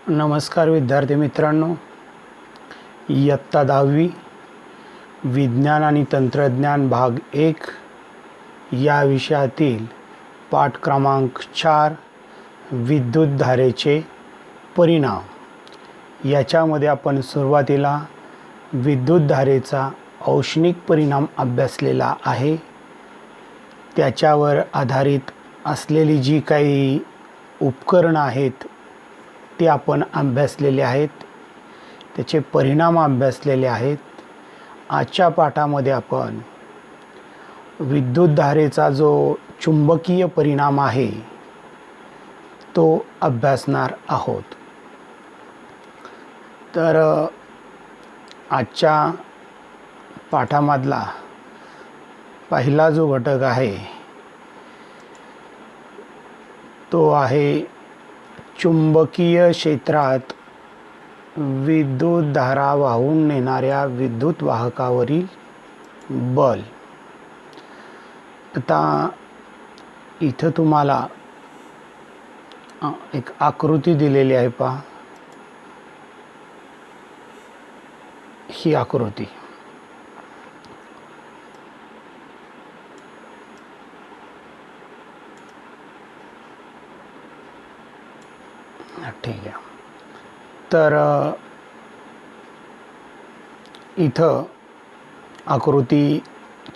नमस्कार विद्यार्थी मित्रांनो, इयत्ता 10वी विज्ञान आणि तंत्रज्ञान भाग 1 या विषयातील पाठ क्रमांक 4 विद्युतधारेचे परिणाम याच्यामध्ये आपण सुरुवातीला विद्युतधारेचा औष्णिक परिणाम अभ्यासलेला आहे। त्याच्यावर आधारित असलेली जी काही उपकरणं आहेत ते आपण अभ्यासलेले आहेत, त्याचे परिणाम अभ्यासलेले आहेत। आजच्या पाठामध्ये आपण विद्युतधारेचा जो चुंबकीय परिणाम आहे तो अभ्यासणार आहोत। तर आजच्या पाठामधला पहिला जो घटक आहे तो आहे चुंबकीय क्षेत्रात विद्युतधारा वाहून नेणाऱ्या विद्युत वाहकावरील बल। आता इथं तुम्हाला एक आकृती दिलेली आहे, पहा ही आकृती। ठीक आहे, तर इथं आकृती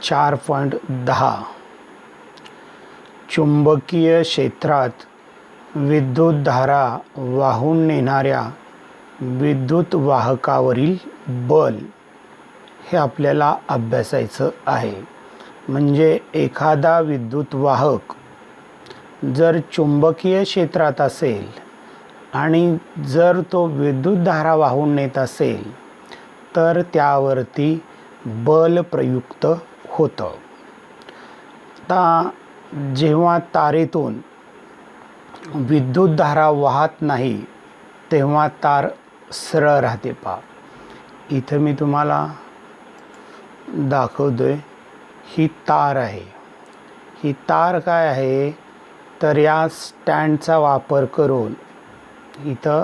4.10 चुंबकीय क्षेत्रात विद्युतधारा वाहून नेणाऱ्या विद्युत वाहकावरील बल हे आपल्याला अभ्यासायचं आहे। म्हणजे एखादा विद्युत वाहक जर चुंबकीय क्षेत्रात असेल आणि जर तो विद्युतधारा वाहून नेत असेल तर त्यावरती बल प्रयुक्त होतं। आता जेव्हा तारेतून विद्युतधारा वाहत नाही तेव्हा तार सरळ राहते। पहा इथं मी तुम्हाला दाखवतोय, ही तार आहे। ही तार काय आहे तर या स्टँडचा वापर करून इथं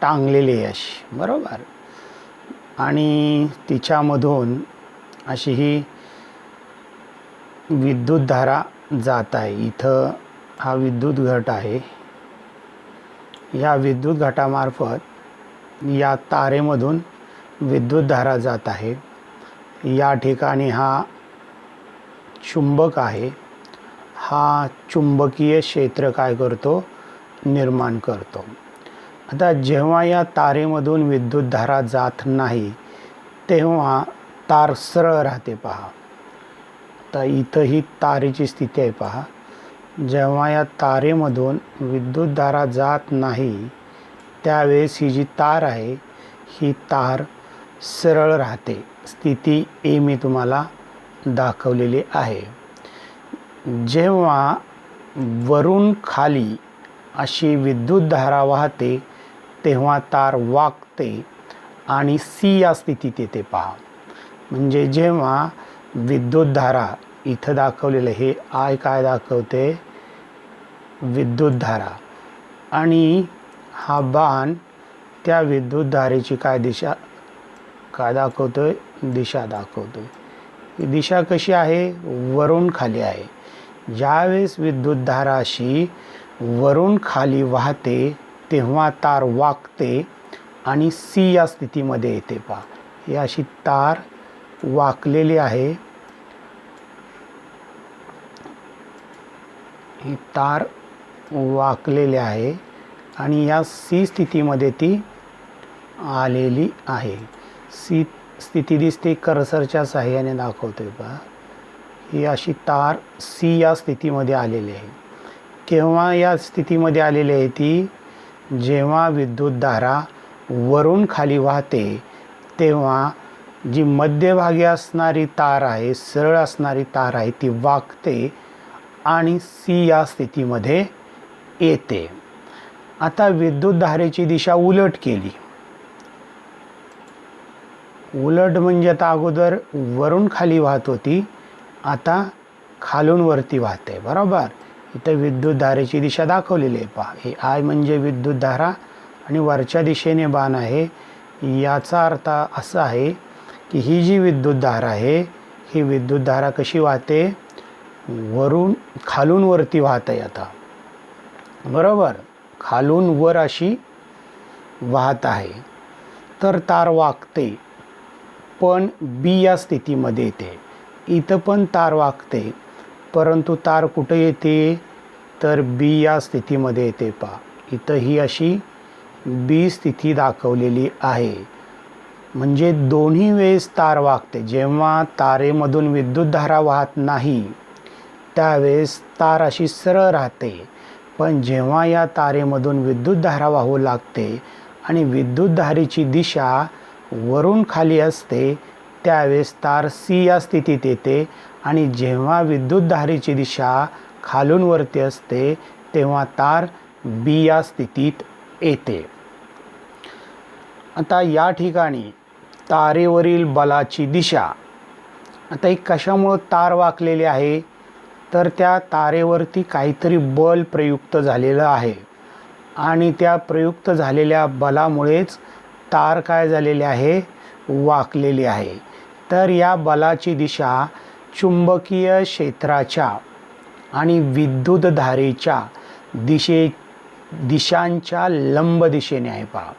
टांगलेली आहे अशी, बरोबर, आणि तिच्यामधून अशी ही विद्युतधारा जात आहे। इथं हा विद्युत घट आहे, या विद्युत घटामार्फत या तारेमधून विद्युतधारा जात आहे। या ठिकाणी हा चुंबक आहे, हा चुंबकीय क्षेत्र काय करतो, निर्माण करतो। आता जेव्हा या तारेमधून विद्युतधारा जात नाही तेव्हा तार सरळ राहते। पहा तर इथं ही तारेची स्थिती आहे, पहा जेव्हा या तारेमधून विद्युतधारा जात नाही त्यावेळेस ही जी तार आहे ही तार सरळ राहते। स्थिती ए मी तुम्हाला दाखवलेली आहे। जेव्हा वरून खाली अशी विद्युतधारा वाहते तेव्हा तार वाकते आणि सी या स्थितीत येते। पहा म्हणजे जेव्हा विद्युतधारा इथं दाखवलेलं हे आय काय दाखवते, विद्युतधारा, आणि हा बाण त्या विद्युतधारेची काय दिशा काय दाखवतोय, दिशा दाखवतोय। ही दिशा कशी आहे, वरून खाली आहे। ज्यावेळेस विद्युतधारा अशी वरून खाली वाहते तेव्हा तार वाकते आणि सी या स्थितीमध्ये येते। पहा ही अशी तार वाकलेली आहे, ही तार वाकलेली आहे आणि या सी स्थितीमध्ये ती आलेली आहे। सी स्थिती दिसते, कर्सरच्या साहाय्याने दाखवतोय। पहा ही अशी तार सी या स्थितीमध्ये आलेली आहे। केव्हा या स्थितीमध्ये आलेली आहे ती, जेव्हा विद्युतधारा वरून खाली वाहते तेव्हा जी मध्यभागी असणारी तार आहे, सरळ असणारी तार आहे, ती वाकते आणि सी या स्थितीमध्ये येते। आता विद्युतधारेची दिशा उलट केली, उलट म्हणजे आता अगोदर वरून खाली वाहत होती, आता खालून वरती वाहते, बरोबर। इथं विद्युतधारेची दिशा दाखवलेली आहे पहा. हे आय म्हणजे विद्युतधारा आणि वरच्या दिशेने बाण आहे. याचा अर्थ असा आहे की ही जी विद्युतधारा आहे ही विद्युतधारा कशी वाहते, खालून वरती वाहत आहे. आता बरोबर, खालून वर अशी वाहत आहे. तर तार वाकते, पण बी या स्थितीमध्ये येते. इथं पण तार वाकते, परंतु तार कुठे येते, तर बी या स्थितीमध्ये येते पहा. इथं ही अशी बी स्थिती दाखवलेली आहे. म्हणजे दोन्ही वेळेस तार वाकते. जेव्हा तारेमधून विद्युतधारा वाहत नाही त्यावेळेस तार अशी सरळ राहते, पण जेव्हा या तारेमधून विद्युतधारा वाहू लागते आणि विद्युतधारेची दिशा वरून खाली असते त्यावेळेस तार सी या स्थितीत येते आणि जेव्हा विद्युतधारेची दिशा खालून वरती असते तेव्हा तार बी या स्थितीत येते. आता या ठिकाणी तारेवरील बलाची दिशा, आता एक कशामुळं तार वाकलेली आहे, तर त्या तारेवरती काहीतरी बल प्रयुक्त झालेलं आहे आणि त्या प्रयुक्त झालेल्या बलामुळेच तार काय झालेली आहे, वाकलेली आहे. तर या बलाची दिशा चुंबकीय क्षेत्राच्या आणि विद्युतधारेच्या दिशांच्या लंब दिशेने आहे पहा.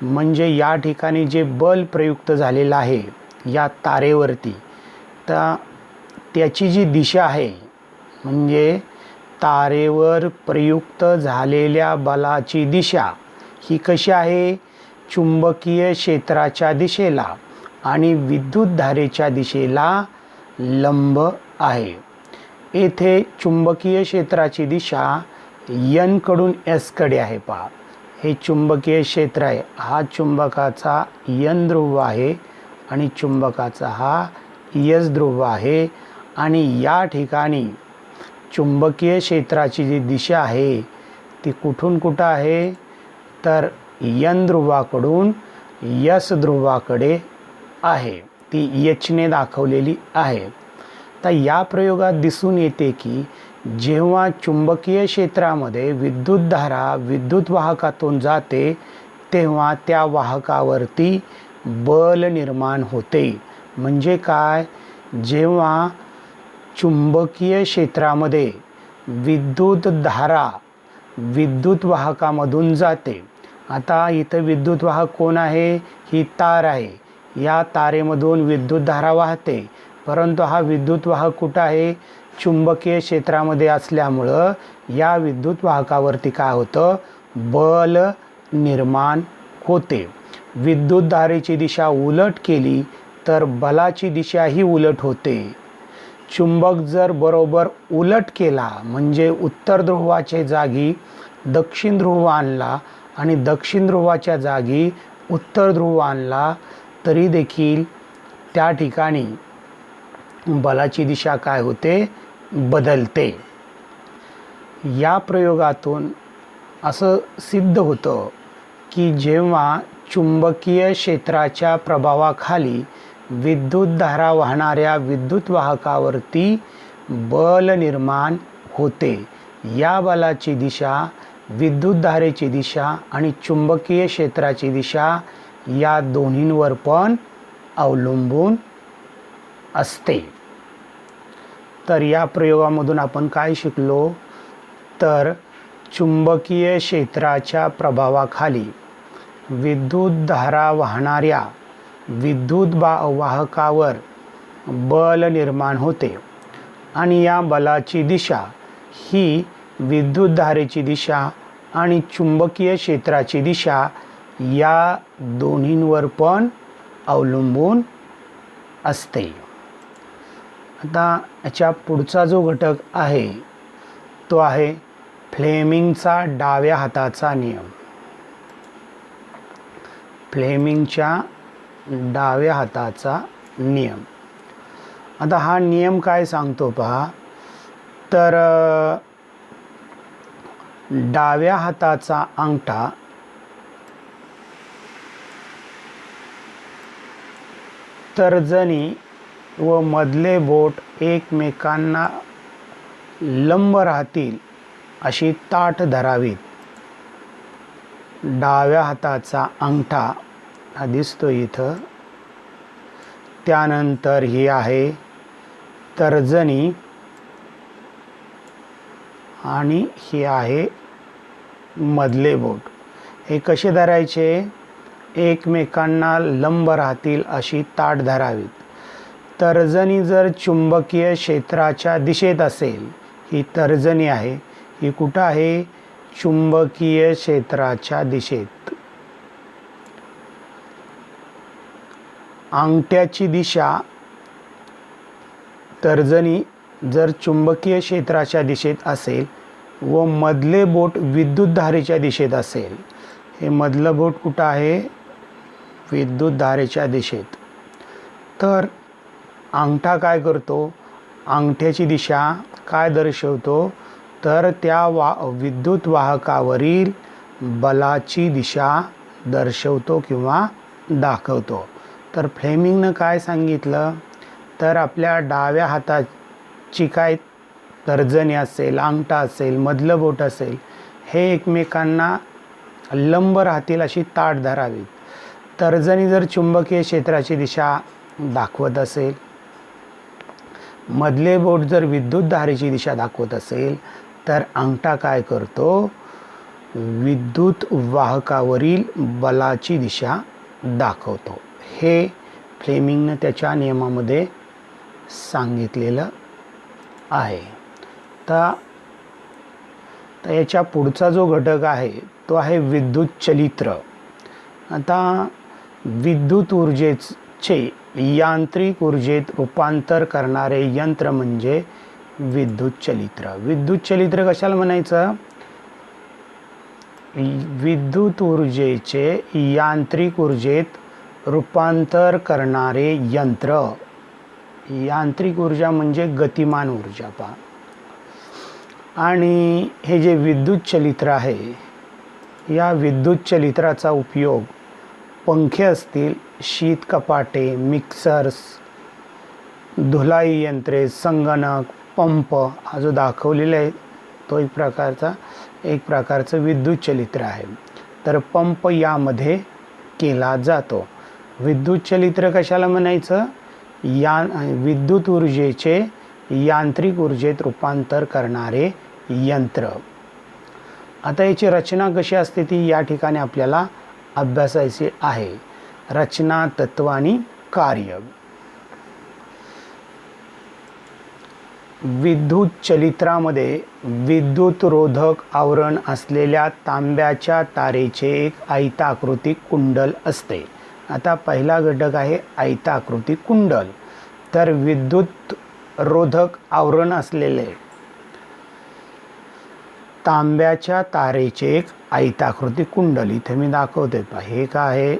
म्हणजे या ठिकाणी जे बल प्रयुक्त झालेलं आहे या तारेवरती, तर त्याची जी दिशा आहे म्हणजे तारेवर प्रयुक्त झालेल्या बलाची दिशा ही कशी आहे, चुंबकीय क्षेत्राच्या दिशेला आणि विद्युतधारेच्या दिशेला लंब आहे. येथे चुंबकीय क्षेत्राची दिशा एन कडून एस कडे आहे पहा. हे चुंबकीय क्षेत्र आहे, हा चुंबकाचा एन ध्रुव आहे आणि चुंबकाचा हा एस ध्रुव आहे. आणि या ठिकाणी चुंबकीय क्षेत्राची जी दिशा आहे ती कुठून कुठं आहे, तर एन ध्रुवाकडून एस ध्रुवाकडे आहे. ती एचने दाखवलेली आहे. तर या प्रयोगात दिसून येते की जेव्हा चुंबकीय क्षेत्रामध्ये विद्युतधारा विद्युत वाहकातून जाते तेव्हा त्या वाहकावरती बल निर्माण होते. म्हणजे काय, जेव्हा चुंबकीय क्षेत्रामध्ये विद्युतधारा विद्युत वाहकामधून जाते. आता इथं विद्युत वाहक कोण आहे, ही तार आहे. या तारेमधून विद्युतधारा वाहते, परंतु हा विद्युत वाहक कुठं आहे, चुंबकीय क्षेत्रामध्ये असल्यामुळं या विद्युत वाहकावरती काय होतं, बल निर्माण होते. विद्युतधारेची दिशा उलट केली तर बलाची दिशाही उलट होते. चुंबक जर बरोबर उलट केला म्हणजे उत्तर ध्रुवाच्या जागी दक्षिण ध्रुव आणला आणि दक्षिण ध्रुवाच्या जागी उत्तर ध्रुव आणला तरी देखील त्या ठिकाणी बलाची दिशा काय होते, बदलते. या प्रयोगातून असं सिद्ध होतं की जेव्हा चुंबकीय क्षेत्राच्या प्रभावाखाली विद्युतधारा वाहणाऱ्या विद्युत वाहकावरती बल निर्माण होते, या बलाची दिशा, विद्युतधारेची दिशा आणि चुंबकीय क्षेत्राची दिशा या दोन्हींवर पण अवलंबून असते. तर या प्रयोगामधून आपण काय शिकलो, तर चुंबकीय क्षेत्राच्या प्रभावाखाली विद्युतधारा वाहणाऱ्या विद्युत वाहकावर बल निर्माण होते आणि या बलाची दिशा ही विद्युतधारेची दिशा आणि चुंबकीय क्षेत्राची दिशा या दोन्हींवर पण अवलंबून असते. आता याच्या पुढचा जो घटक आहे तो आहे फ्लेमिंगचा डाव्या हाताचा नियम. फ्लेमिंगच्या डाव्या हाताचा नियम. आता हा नियम काय सांगतो पहा, तर डाव्या हाताचा अंगठा तर्जनी व मधले बोट एकमेकांना लंब राहतील अशी ताठ धरावीत. डाव्या हाताचा अंगठा हा दिसतो इथं. त्यानंतर ही आहे तर्जनी आणि ही आहे मधले बोट. हे कसे धरायचे? एकमेकांना लंब राहतील अशी ताठ धरावीत. तर्जनी जर चुंबकीय क्षेत्राच्या दिशेत असेल, ही तर्जनी आहे, ही कुठं आहे? चुंबकीय क्षेत्राच्या दिशेत. अंगठ्याची दिशा, तर्जनी जर चुंबकीय क्षेत्राच्या दिशेत असेल व मधले बोट विद्युतधारेच्या दिशेत असेल, हे मधलं बोट कुठं आहे? विद्युतधारेच्या दिशेत. तर अंगठा काय करतो? अंगठ्याची दिशा काय दर्शवतो? तर त्या विद्युत वाहकावरील बलाची दिशा दर्शवतो किंवा दाखवतो. तर फ्लेमिंगनं काय सांगितलं? तर आपल्या डाव्या हाताची काय तर्जनी असेल, अंगठा असेल, मधलं बोट असेल, हे एकमेकांना लंब राहतील अशी ताठ धरावीत. तर्जनी जर चुंबकीय क्षेत्राची दिशा दाखवत असेल, मधले बोट जर विद्युतधारेची दिशा दाखवत असेल, तर अंगठा काय करतो? विद्युत वाहकावरील बलाची दिशा दाखवतो. हे फ्लेमिंगनं त्याच्या नियमामध्ये सांगितलेलं आहे. तर याच्या पुढचा जो घटक आहे तो आहे विद्युत चलित्र. आता विद्युत ऊर्जेचे यांत्रिक ऊर्जेत रूपांतर करणारे यंत्र म्हणजे विद्युत चलित्र. विद्युत चलित्र कशाला म्हणायचं? विद्युत ऊर्जेचे यांत्रिक ऊर्जेत रूपांतर करणारे यंत्र. यांत्रिक ऊर्जा म्हणजे गतिमान ऊर्जा पहा. आणि हे जे विद्युत चलित्र आहे, या विद्युत चलित्राचा उपयोग पंखे असतील, शीत कपाटे, मिक्सर्स, धुलाई यंत्रे, संगणक, पंप, हा जो दाखवलेला आहे तो एक प्रकारचं विद्युत चलित्र आहे. तर पंप यामध्ये केला जातो. विद्युत चलित्र कशाला म्हणायचं? विद्युत ऊर्जेचे यांत्रिक ऊर्जेत रूपांतर करणारे यंत्र. आता याची रचना कशी असते ती या ठिकाणी आपल्याला अभ्यासायची आहे. रचना, तत्व आणि कार्य. विद्युत चलित्रामध्ये विद्युत रोधक आवरण असलेल्या तांब्याच्या तारेचे एक आयताकृती कुंडल असते. आता पहिला घटक आहे आयताकृती कुंडल. तर विद्युत रोधक आवरण असलेले तांब्याच्या तारेचे एक आयताकृती कुंडल इथे मी दाखवते. पहा हे काय आहे?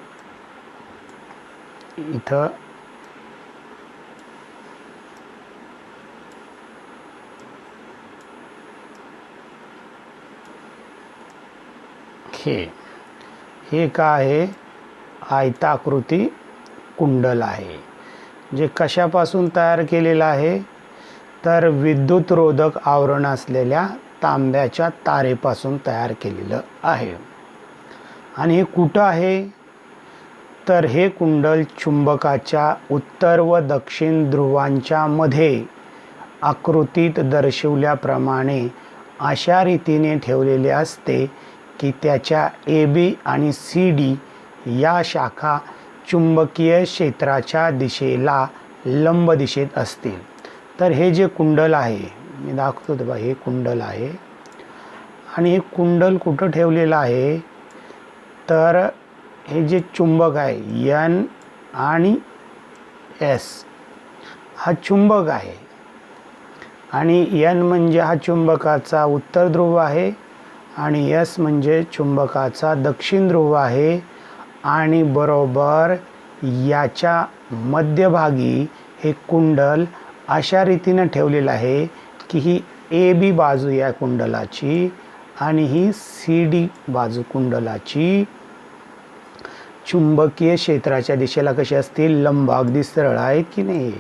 इथं हे काय आहे? आयताकृती कुंडल आहे. जे कशापासून तयार केलेलं आहे? तर विद्युत रोधक आवरण असलेल्या तांब्याच्या तारेपासून तयार केलेलं आहे. आणि हे कुठं आहे? तर हे कुंडल चुंबकाच्या उत्तर व दक्षिण ध्रुवांच्या मध्ये आकृतीत दर्शवल्याप्रमाणे अशा रीतीने ठेवलेले असते की त्याच्या AB आणि CD या शाखा चुंबकीय क्षेत्राच्या दिशेला लंब दिशेत असतील. तर हे जे कुंडल आहे मी दाखवतो ते, हे कुंडल आहे. आणि हे कुंडल कुठं ठेवलेलं आहे? तर हे जे चुंबक आहे N आणि S, हा चुंबक आहे. आणि N म्हणजे हा चुंबकाचा उत्तर ध्रुव आहे आणि S म्हणजे चुंबकाचा दक्षिण ध्रुव आहे. आणि बरोबर याच्या मध्यभागी हे कुंडल अशा रीतीने ठेवलेलं आहे की ही AB बाजू या कुंडलाची आणि ही CD बाजू कुंडलाची चुंबकीय क्षेत्राच्या दिशेला कशी असतील? लंब. अगदी सरळ आहेत की नाही?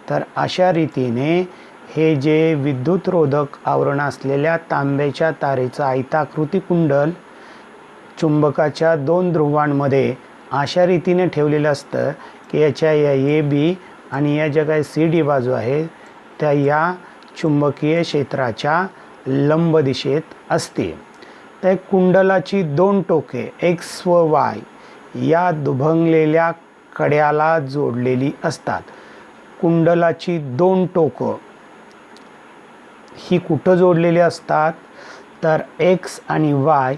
तर अशा रीतीने हे जे विद्युतरोधक आवरण असलेल्या तांब्याच्या तारेचं आयताकृती कुंडल चुंबकाच्या 2 ध्रुवांमध्ये अशा रीतीने ठेवलेलं असतं की याच्या या ए बी आणि या ज्या काही सी डी बाजू आहेत त्या या चुंबकीय क्षेत्राच्या लंब दिशेत असते. त्या कुंडलाची 2 टोके एक्स व वाय या दुभंगलेल्या कड्याला जोडलेली असतात. कुंडलाची 2 टोकं ही कुठं जोडलेली असतात तर एक्स आणि वाय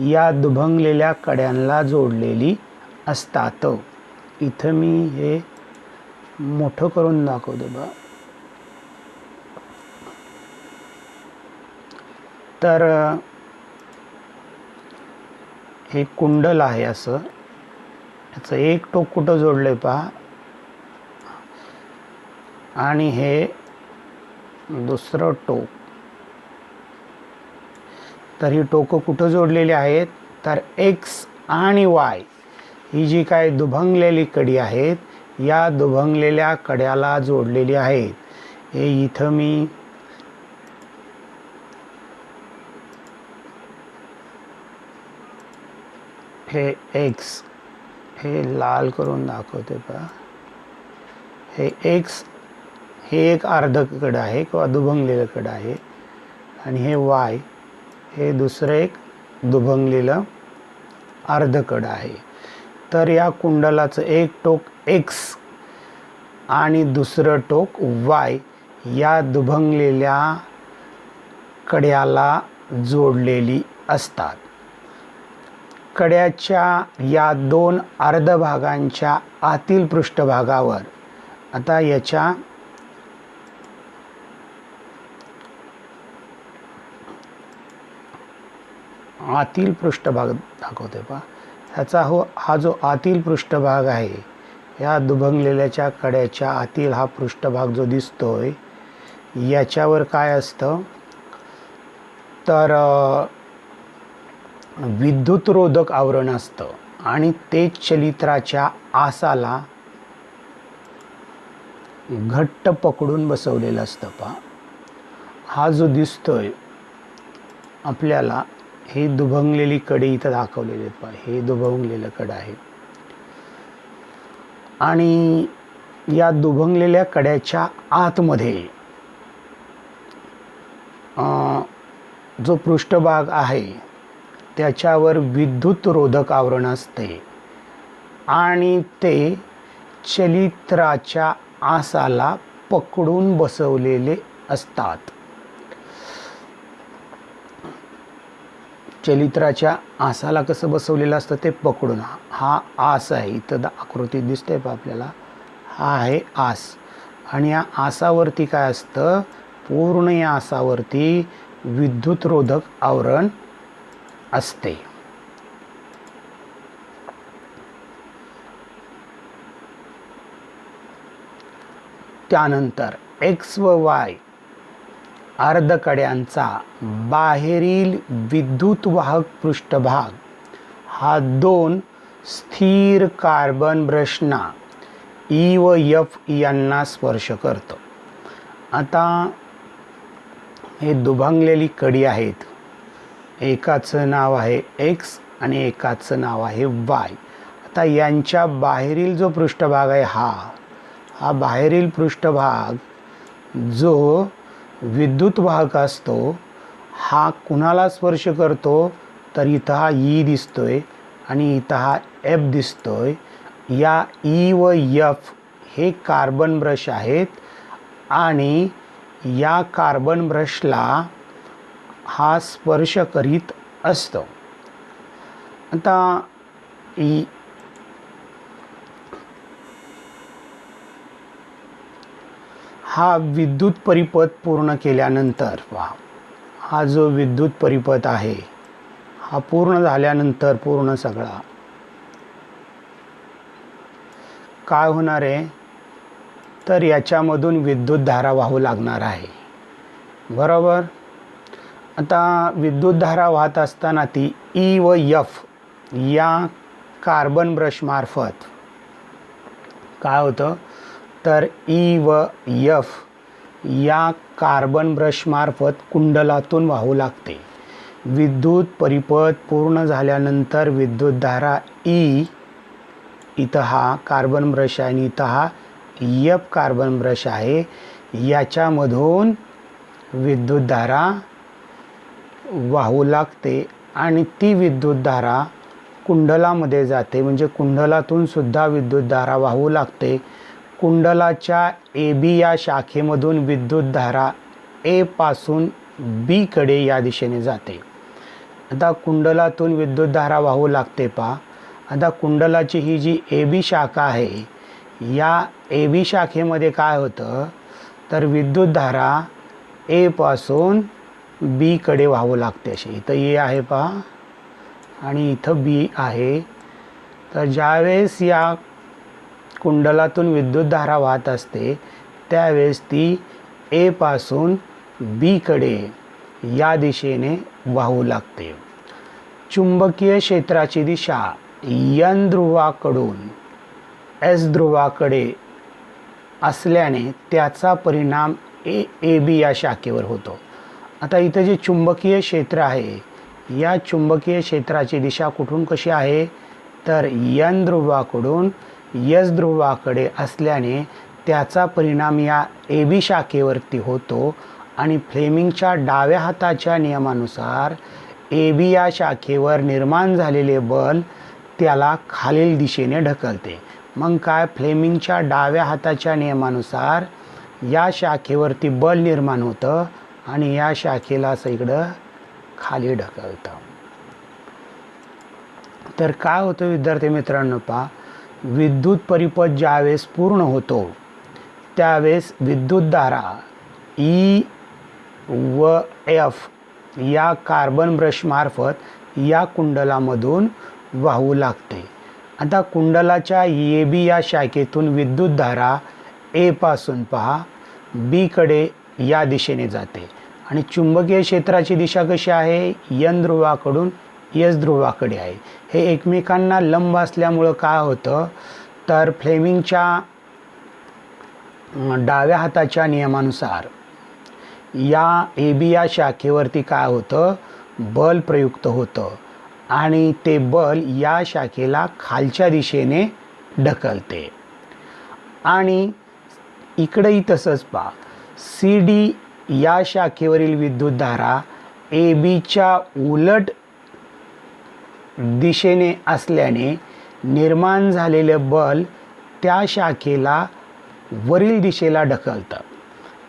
या दुभंगलेल्या कड्यांना जोडलेली असतात. इथं मी हे मोठं करून दाखवतो बघा. तर हे कुंडल आहे असं, याचं एक टोक कुठं जोडलं आहे पहा आणि हे दुसरं टोक. तर ही टोकं कुठं जोडलेली आहेत तर एक्स आणि वाय ही जी काय दुभंगलेली कडी आहेत या दुभंगलेल्या कड्याला जोडलेली आहेत. हे इथं मी हे एक्स हे लाल करून दाखवते पहा. हे एक्स हे एक अर्धकड आहे किंवा दुभंगलेलं कड आहे आणि हे वाय हे दुसरं एक दुभंगलेलं अर्धकड आहे. तर या कुंडलाचं एक टोक एक्स आणि दुसरं टोक वाय या दुभंगलेल्या कड्याला जोडलेली असतात. कड्याच्या या 2 अर्धभागांच्या आतील पृष्ठभागावर आता याच्या आतील पृष्ठभाग दाखवते पहा. ह्याचा हा जो आतील पृष्ठभाग आहे या दुभंगलेल्याच्या कड्याच्या आतील हा पृष्ठभाग जो दिसतोय याच्यावर काय असतं तर विद्युतरोधक आवरण असतं आणि ते चलित्राच्या आसाला घट्ट पकडून बसवलेलं असतं पहा. हा जो दिसतोय आपल्याला ही दुभंगलेली कडी इथं दाखवलेली आहेत पहा. हे दुभंगलेलं कड आहे आणि या दुभंगलेल्या कड्याच्या आतमध्ये जो पृष्ठभाग आहे त्याच्यावर विद्युतरोधक आवरण असते आणि ते चलित्राच्या आसाला पकडून बसवलेले असतात. चलित्राच्या आसाला कसं बसवलेलं असतं ते पकडून. हा आस आहे इथं आकृतीत दिसतंय पहा आपल्याला. हा आहे आस आणि या आसावरती काय असतं पूर्ण या आसावरती विद्युतरोधक आवरण असते. त्यानंतर एक्स व वाय अर्धकड्यांचा बाहेरील विद्युतवाहक पृष्ठभाग हा 2 स्थिर कार्बन ब्रशना ई व एफ यांना स्पर्श करतो. आता हे दुभंगलेली कडी आहेत. एकाचं नाव आहे एक्स आणि एकाचं नाव आहे वाय. आता यांच्या बाहेरील जो पृष्ठभाग आहे हा बाहेरील पृष्ठभाग जो विद्युतवाहक असतो हा कुणाला स्पर्श करतो तर इथं हा ई दिसतोय आणि इथं हा एफ दिसतोय. या ई व एफ हे कार्बन ब्रश आहेत आणि या कार्बन ब्रशला हा स्पर्श करीत असतो. आता हा विद्युत परिपथ पूर्ण केल्यानंतर हा जो विद्युत परिपथ आहे हा पूर्ण झाल्यानंतर पूर्ण सगळा काय होणार आहे तर याच्यामधून विद्युतधारा वाहू लागणार आहे. बरोबर. आता विद्युतधारा वाहत असताना ती ई व एफ या कार्बन ब्रश मार्फत काय होतं तर ई व एफ या कार्बन ब्रशमार्फत कुंडलातून वाहू लागते. विद्युत परिपथ पूर्ण झाल्यानंतर विद्युतधारा ई, इथं हा कार्बन ब्रश आहे आणि इथं हा एफ कार्बन ब्रश आहे, याच्यामधून विद्युतधारा वाहू लागते आणि ती विद्युतधारा कुंडलामध्ये जाते. म्हणजे कुंडलातून सुद्धा विद्युतधारा वाहू लागते. कुंडलाच्या ए बी या शाखेमधून विद्युतधारा ए पासून बी कडे या दिशेने जाते. आता कुंडलातून विद्युतधारा वाहू लागते पहा. आता कुंडलाची ही जी ए बी शाखा आहे, या ए बी शाखेमध्ये काय होतं तर विद्युतधारा ए पासून बी कडे वाहू लागते. अशी इथं ए आहे पहा आणि इथं बी आहे. तर ज्यावेळेस या कुंडलातून विद्युतधारा वाहत असते त्यावेळेस ती ए पासून बी कडे या दिशेने वाहू लागते. चुंबकीय क्षेत्राची दिशा एन ध्रुवाकडून एस ध्रुवाकडे असल्याने त्याचा परिणाम ए बी या शाखेवर होतो. आता इथं जे चुंबकीय क्षेत्र आहे, या चुंबकीय क्षेत्राची दिशा कुठून कशी आहे तर एन ध्रुवाकडून एस ध्रुवाकडे असल्याने त्याचा परिणाम या ए बी शाखेवरती होतो आणि फ्लेमिंगच्या डाव्या हाताच्या नियमानुसार ए बी या शाखेवर निर्माण झालेले बल त्याला खालील दिशेने ढकलते. मग काय, फ्लेमिंगच्या डाव्या हाताच्या नियमानुसार या शाखेवरती बल निर्माण होतं आणि या शाखेला असं इकडं खाली ढकलतं. तर काय होतं विद्यार्थी मित्रांनो पहा, विद्युत परिपथ ज्यावेळेस पूर्ण होतो त्यावेळेस विद्युतधारा ई व एफ या कार्बन ब्रशमार्फत या कुंडलामधून वाहू लागते. आता कुंडलाच्या ए बी या शाखेतून विद्युतधारा ए पासून पहा बी कडे या दिशेने जाते आणि चुंबकीय क्षेत्राची दिशा कशी आहे, एन ध्रुवाकडून एस ध्रुवाकडे आहे. हे एकमेकांना लंब असल्यामुळं काय होतं तर फ्लेमिंगच्या डाव्या हाताच्या नियमानुसार या ए बी या शाखेवरती काय होतं, बल प्रयुक्त होतं आणि ते बल या शाखेला खालच्या दिशेने ढकलते. आणि इकडेही तसंच पहा, सी डी या शाखेवरील विद्युतधारा ए बीच्या उलट दिशेने असल्याने निर्माण झालेले बल त्या शाखेला वरील दिशेला ढकलतं.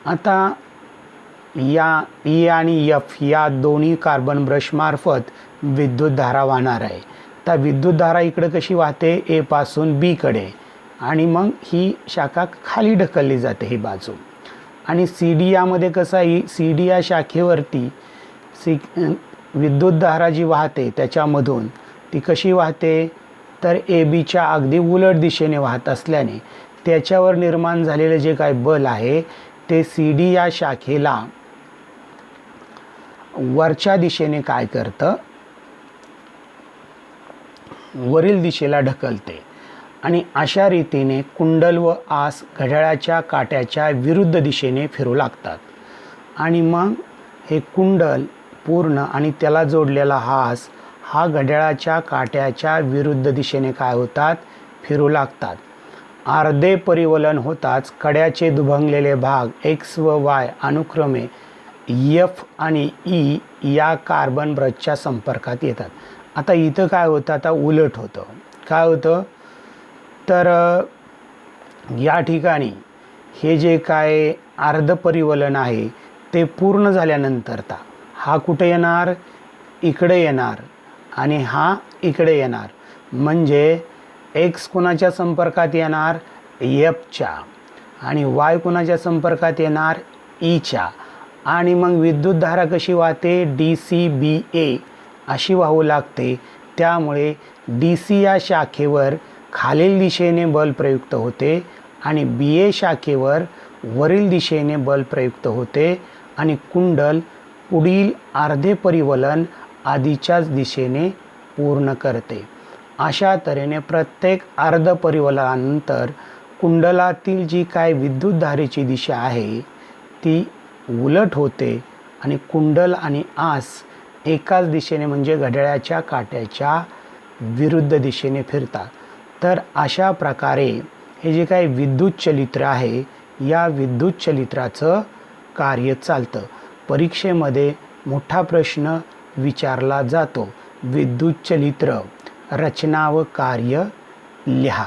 आता या ई आणि एफ या दोन्ही कार्बन ब्रशमार्फत विद्युतधारा वाहणार आहे. तर विद्युतधारा इकडे कशी वाहते, ए पासून बी कडे, आणि मग ही शाखा खाली ढकलली जाते ही बाजू. आणि सी डी यामध्ये कसं आहे, सी डी या शाखेवरती विद्युतधारा जी वाहते त्याच्यामधून ती कशी वाहते तर ए बीच्या अगदी उलट दिशेने वाहत असल्याने त्याच्यावर निर्माण झालेले जे काय बल आहे ते सी डी या शाखेला वरच्या दिशेने काय करतं, वरील दिशेला ढकलते. आणि अशा रीतीने कुंडल व आस घड्याळाच्या काट्याच्या विरुद्ध दिशेने फिरू लागतात. आणि मग हे कुंडल पूर्ण आणि त्याला जोडलेला आस हा घड्याळाच्या काट्याच्या विरुद्ध दिशेने काय होतात, फिरू लागतात. अर्धे परिवलन होताच कड्याचे दुभंगलेले भाग एक्स व वाय अनुक्रमे एफ आणि ई या कार्बन ब्रशच्या संपर्कात येतात. आता इथं काय होतं, आता उलट होतं. काय होतं तर या ठिकाणी हे जे काय अर्ध परिवलन आहे ते पूर्ण झाल्यानंतर हा कुठे येणार, इकडे येणार आणि हा इकडे येणार. म्हणजे एक्स कोणाच्या संपर्कात येणार, एफच्या, आणि वाय कोणाच्या संपर्कात येणार, ईच्या. आणि मग विद्युतधारा कशी वाहते, डी सी बी ए अशी वाहू लागते. त्यामुळे डी सी या शाखेवर खालील दिशेने बल प्रयुक्त होते आणि बी ए शाखेवर वरील दिशेने बल प्रयुक्त होते आणि कुंडल पुढील अर्धे परिवलन आधीच्याच दिशेने पूर्ण करते. अशा तऱ्हेने प्रत्येक अर्ध परिवलनानंतर कुंडलातील जी काय विद्युतधारेची दिशा आहे ती उलट होते आणि कुंडल आणि आस एकाच दिशेने म्हणजे घड्याळाच्या काट्याच्या विरुद्ध दिशेने फिरतात. तर अशा प्रकारे हे जे काही विद्युत चलित्र आहे या विद्युत चलित्राचं कार्य चालतं. परीक्षेमध्ये मोठा प्रश्न विचारला जातो, विद्युत चलित्र रचना व कार्य लिहा.